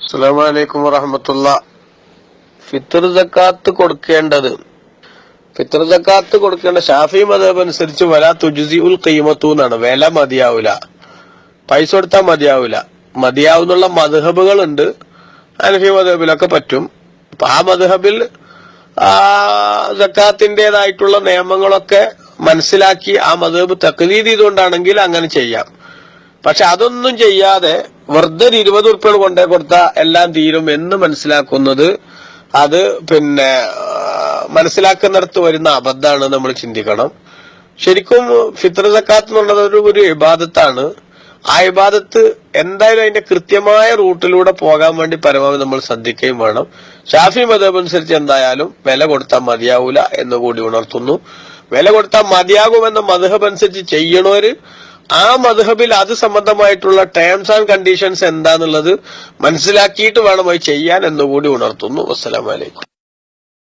അസ്സലാമു അലൈക്കും വറഹ്മത്തുള്ളാഹി. ഫിത്ർ സക്കാത്ത് കൊടുക്കേണ്ട ഷാഫി മദ്ഹബ് അനുസരിച്ച് വലാ തുജ്സിഉൽ ഖീമത്തു എന്നാണ്. വില മതിയാവൂല, പൈസ കൊടുത്താൽ മതിയാവുന്നുള്ള മദ്ഹബുകളുണ്ട്. ഹനഫി മദ്ഹബിലൊക്കെ പറ്റും. അപ്പൊ ആ മദ്ഹബിൽ സക്കാത്തിന്റേതായിട്ടുള്ള നിയമങ്ങളൊക്കെ മനസ്സിലാക്കി ആ മദ്ഹബ് തഖ്ലീദ് ചെയ്തുകൊണ്ടാണെങ്കിൽ അങ്ങനെ ചെയ്യാം. പക്ഷെ അതൊന്നും ചെയ്യാതെ വെറുതെ 20 ഉറുപ്പിക കൊണ്ടേ കൊടുത്താൽ എല്ലാം തീരും എന്ന് മനസ്സിലാക്കുന്നത് അത് മനസ്സിലാക്കുന്നിടത്ത് വരുന്ന അബദ്ധാണ്. നമ്മൾ ചിന്തിക്കണം. ശരിക്കും ഫിത്ർ സക്കാത്ത് എന്നുള്ളത് ഒരു ഇബാദത്താണ്. ആ ഇബാദത്ത് എന്തായാലും അതിന്റെ കൃത്യമായ റൂട്ടിലൂടെ പോകാൻ വേണ്ടി പരമാവധി നമ്മൾ ശ്രദ്ധിക്കുകയും വേണം. ഷാഫി മദ്ഹബ് അനുസരിച്ച് എന്തായാലും വില കൊടുത്താൽ മതിയാവൂല എന്ന് കൂടി ഉണർത്തുന്നു. വില കൊടുത്താൽ മതിയാകുമെന്ന മദ്ഹബ് അനുസരിച്ച് ചെയ്യണവര് ആ മദ്ഹബിൽ അത് സംബന്ധമായിട്ടുള്ള ടേംസ് ആൻഡ് കണ്ടീഷൻസ് എന്താന്നുള്ളത് മനസ്സിലാക്കിയിട്ട് വേണം അത് ചെയ്യാൻ എന്നുകൂടി ഉണർത്തുന്നു. അസ്സലാമു അലൈക്കും.